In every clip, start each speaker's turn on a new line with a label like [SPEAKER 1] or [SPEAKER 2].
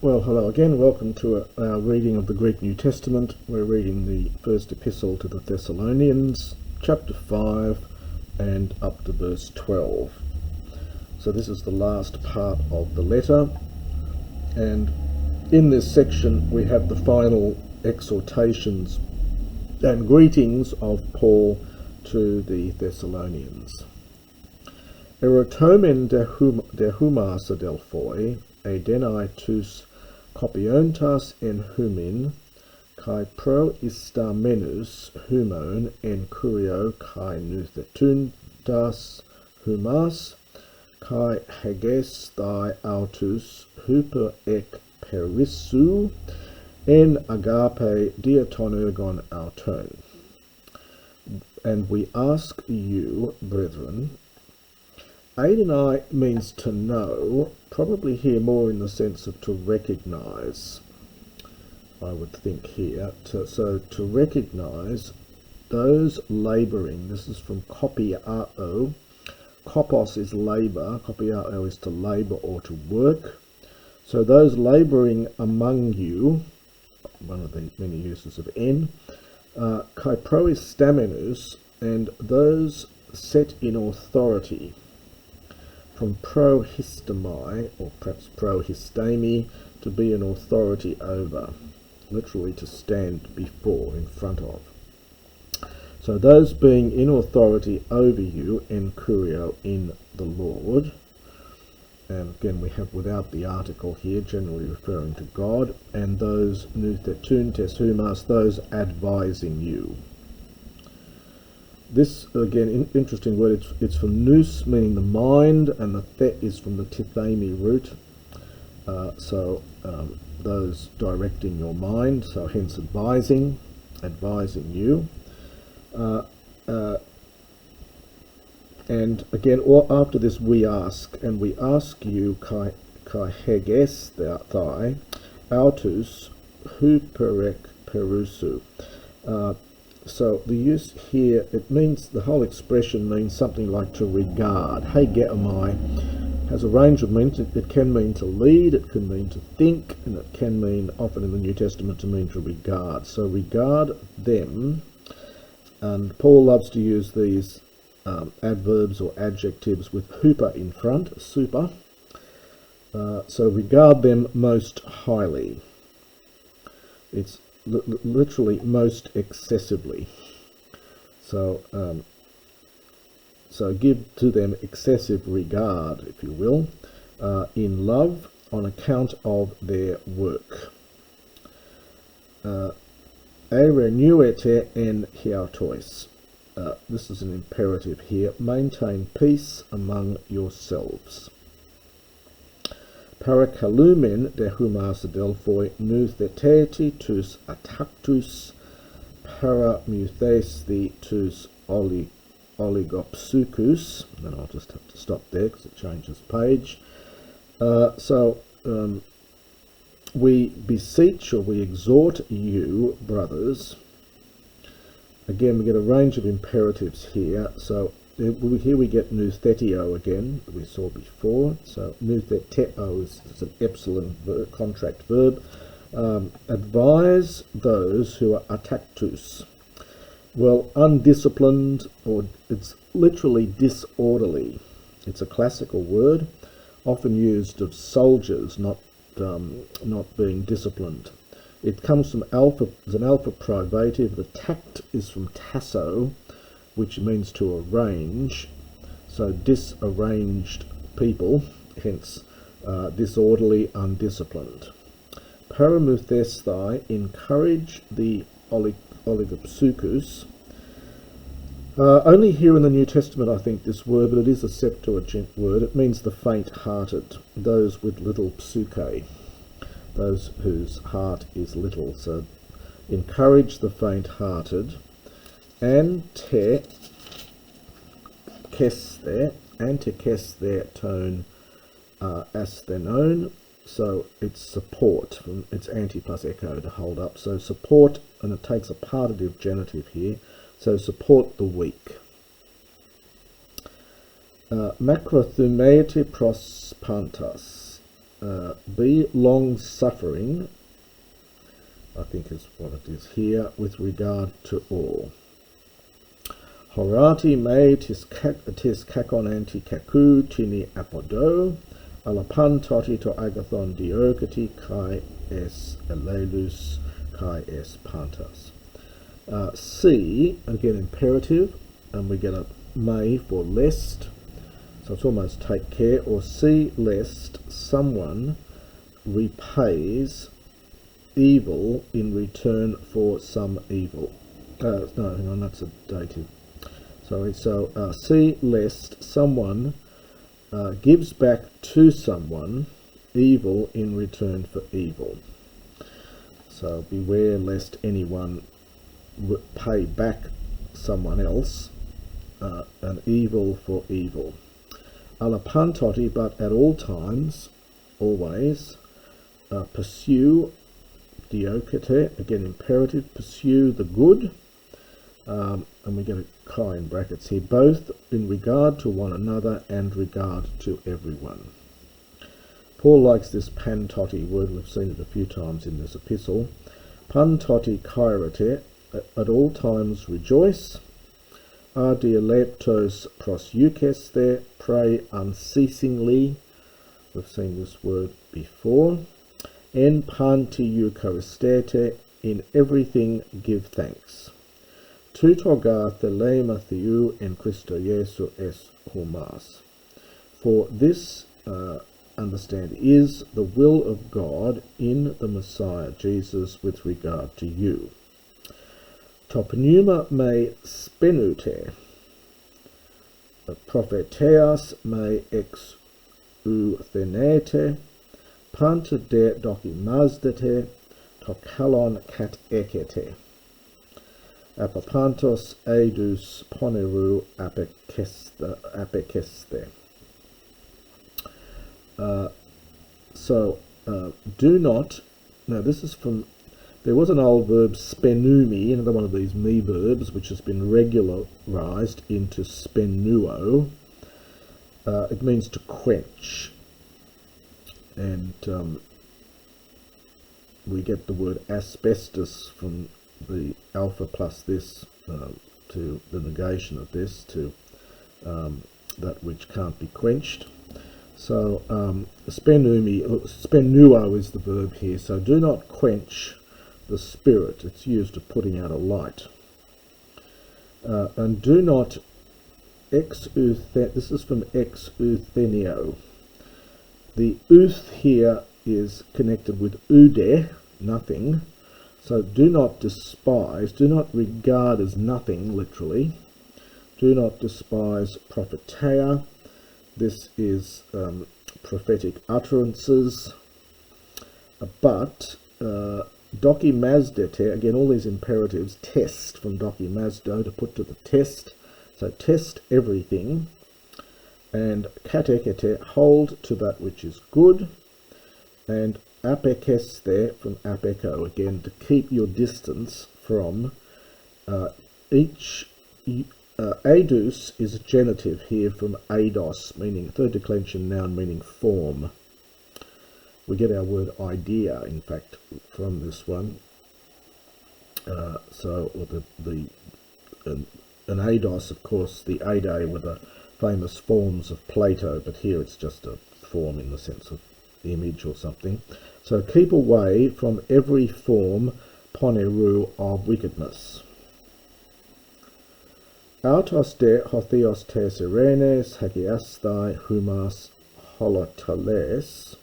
[SPEAKER 1] Well, hello again. Welcome to our reading of the Greek New Testament. We're reading the first epistle to the Thessalonians, chapter 5, and up to verse 12. So this is the last part of the letter, and in this section we have the final exhortations and greetings of Paul to the Thessalonians. Erotomen dehumas adelphoi, edenai tous kopiontas en humin, kai pro istamenus humon en curio kai nuthetuntas humas, kai heges thai autus huper ek perissu, en agape diatonergon auton. And we ask you, brethren. Adenai means to know, probably here more in the sense of to recognise, I would think here. So to recognise those labouring, this is from kopiao. Kopos is labour, kopiao is to labour or to work. So those labouring among you, one of the many uses of en, kai proistamenus, and those set in authority, from prohistemi, or perhaps prohistemi, to be an authority over, literally to stand before, in front of. So those being in authority over you, en curio, in the Lord, and again we have without the article here, generally referring to God, and those nuthetuntes humas, those advising you. This, again, interesting word, it's from nous, meaning the mind, and the the is from the tithemi root, those directing your mind, so hence advising you. And again, after this we ask you, kai heges thai, autus huperek perusu. So the use here, it means, the whole expression means something like to regard. Hegeomai has a range of meanings. It can mean to lead, it can mean to think, and it can mean, often in the New Testament, to mean to regard. So regard them, and Paul loves to use these adverbs or adjectives with huper in front, super. So regard them most highly. It's literally most excessively. So give to them excessive regard, if you will, in love, on account of their work. Renuete en hiautois. This is an imperative here. Maintain peace among yourselves. Parakalumen dehumas adelphoi nutheteti tus atactus paramuthes tus oligopsuchus. And I'll just have to stop there because it changes page. We beseech, or we exhort you, brothers. Again, we get a range of imperatives here. So here we get nuthetio again, that we saw before. So nutheteo is an epsilon contract verb. Advise those who are atactus. Well, undisciplined, or it's literally disorderly. It's a classical word, often used of soldiers not being disciplined. It comes from as an alpha privative. The tact is from tasso, which means to arrange. So disarranged people, hence disorderly, undisciplined. Paramuthes, encourage the oligopsuchus. Only here in the New Testament, I think, this word, but it is a Septuagint word. It means the faint-hearted, those with little psyche, those whose heart is little. So encourage the faint-hearted. Antikesthē tone asthenon. So it's support, it's anti plus echo to hold up. So support, and it takes a partitive genitive here. So support the weak. Macrothumeite pros pantas. be long-suffering, I think is what it is here, with regard to all. Horati me tis kakon anti kaku tini apodo, alapan toti to agathon diokati kai es elelus kai es pantas. See, again imperative, and we get a may for lest, so it's almost take care, or see lest someone repays evil in return for some evil. No, hang on, that's a dative. Sorry, so see lest someone gives back to someone evil in return for evil. So beware lest anyone pay back someone else an evil for evil. Alapantoti, but at all times, always, pursue diokete, again imperative, pursue the good, and we get a chi in brackets here, both in regard to one another and regard to everyone. Paul likes this pantoti word, we've seen it a few times in this epistle. Pantoti kairete, at all times rejoice. Adialeptos proseucheste, pray unceasingly. We've seen this word before. En panti eucharistete, in everything give thanks. Tutoga thelema theou en Christo Jesu es humas. For this, understand, is the will of God in the Messiah Jesus with regard to you. Topneuma me spenute, propheteas me ex uthenete, panta de dokimazdete, tokalon kat ekete. Apapantos eidus poneru apekeste. Do not, now this is from, there was an old verb spenumi, another one of these me verbs, which has been regularized into spenuo. It means to quench. And we get the word asbestos from the alpha plus this to the negation of this, to that which can't be quenched. So spenuo is the verb here. So do not quench the spirit. It's used of putting out a light. And do not this is from exuthenio. The uth here is connected with ude, nothing. So do not despise, do not regard as nothing, literally. Do not despise prophetia. This is prophetic utterances. But dokimazdete, again all these imperatives, test, from dokimazdo, to put to the test. So test everything. And katekete, hold to that which is good. And apekeste, from apeko, again to keep your distance from each. Adus is a genitive here from eidos, meaning third declension noun, meaning form. We get our word idea, in fact, from this one. An eidos, of course, the Ade were the famous forms of Plato, but here it's just a form in the sense of image or something. So keep away from every form, poneru, of wickedness. Autos de hotheos te sirenes, hagiastai humas holotales,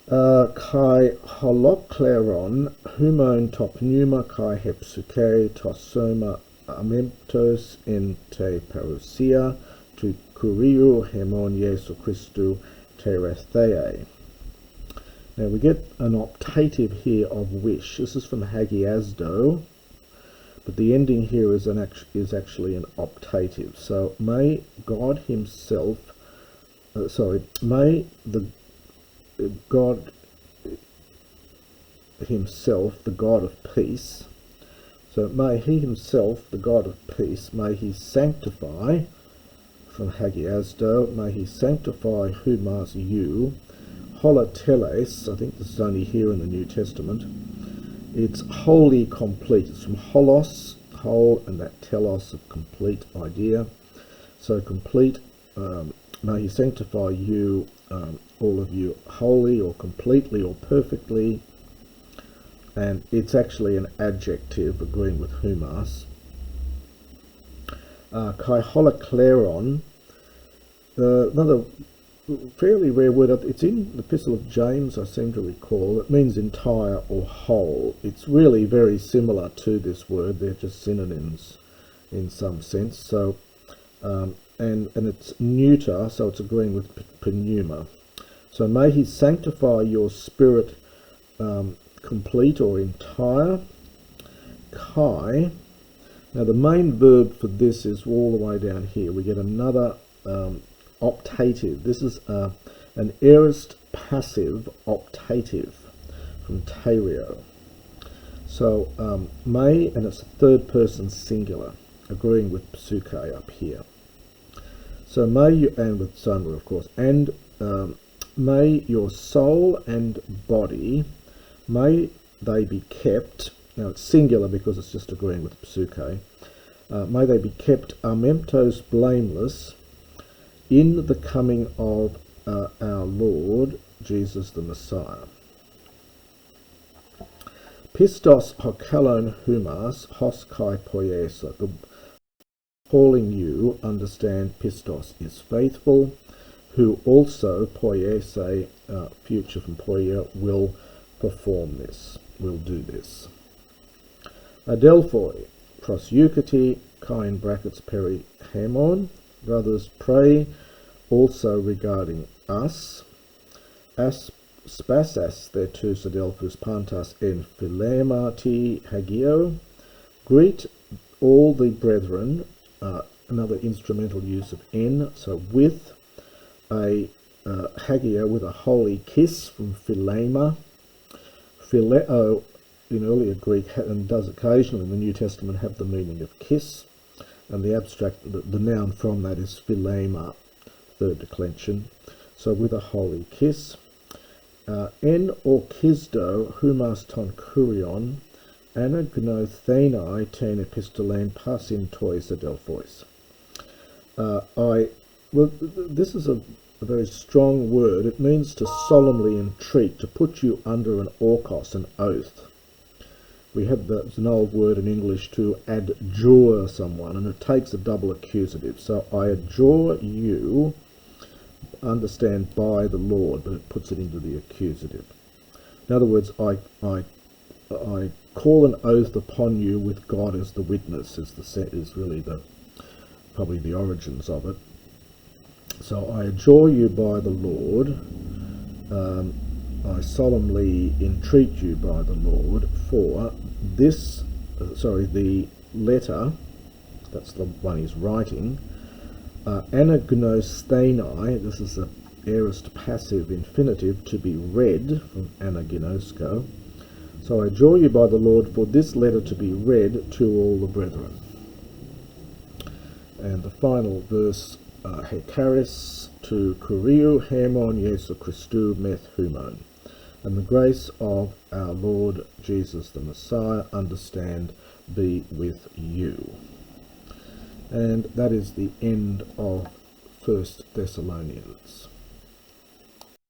[SPEAKER 1] kai holokleron humon topneuma kai hepsuke tosoma amemptos in te parousia tu kuriu hemon Jesu Christu terethei. Now we get an optative here of wish. This is from hagiasdo, but the ending here is actually an optative. So may God himself, may the God himself, the God of peace, so may he himself, the God of peace, may he sanctify, from hagiasdo, may he sanctify humas you, Holoteles, I think this is only here in the New Testament. It's wholly complete. It's from holos, whole, and that telos, a complete idea. So complete, may he sanctify you, all of you, wholly or completely or perfectly. And it's actually an adjective, agreeing with humas. Kai holokleron, another fairly rare word. It's in the Epistle of James, I seem to recall. It means entire or whole. It's really very similar to this word. They're just synonyms in some sense. So, and it's neuter, so it's agreeing with pneuma. So may he sanctify your spirit complete or entire. Kai. Now the main verb for this is all the way down here. We get another optative. This is an aorist passive optative from terio. So may, and it's a third person singular, agreeing with psuche up here. So may you, and with soma of course, and may your soul and body, may they be kept. Now it's singular because it's just agreeing with psuche. May they be kept amemptos blameless in the coming of our Lord Jesus the Messiah. Pistos hokalon humas hos kai poiesa. The calling you, understand pistos is faithful, who also poiese, future from poia, will perform this, will do this. Adelphoi, pros euchati, kai in brackets peri hemon. Brothers, pray also regarding us. As spasas theretus adelphus pantas en philemati hagio. Greet all the brethren, another instrumental use of en, so with a hagio, with a holy kiss from philema. Phileo in earlier Greek, and does occasionally in the New Testament have the meaning of kiss, and the abstract, the noun from that is philema, third declension. So with a holy kiss. En orchizdo humas ton kurion, anagnothenai ten epistolene passin tois adelphois. Well, this is a very strong word. It means to solemnly entreat, to put you under an orkos, an oath. We have an old word in English to adjure someone, and it takes a double accusative. So I adjure you, understand, by the Lord, but it puts it into the accusative. In other words, I call an oath upon you with God as the witness, is really probably the origins of it. So I adjure you by the Lord, I solemnly entreat you by the Lord for this, the letter, that's the one he's writing, anagnostheni, this is the aorist passive infinitive, to be read, from anaginosko. So I adjure you by the Lord for this letter to be read to all the brethren. And the final verse, Hekaris to Kuriou Hermon Jesu Christou meth humon. And the grace of our Lord Jesus the Messiah, understand, be with you. And that is the end of 1 Thessalonians.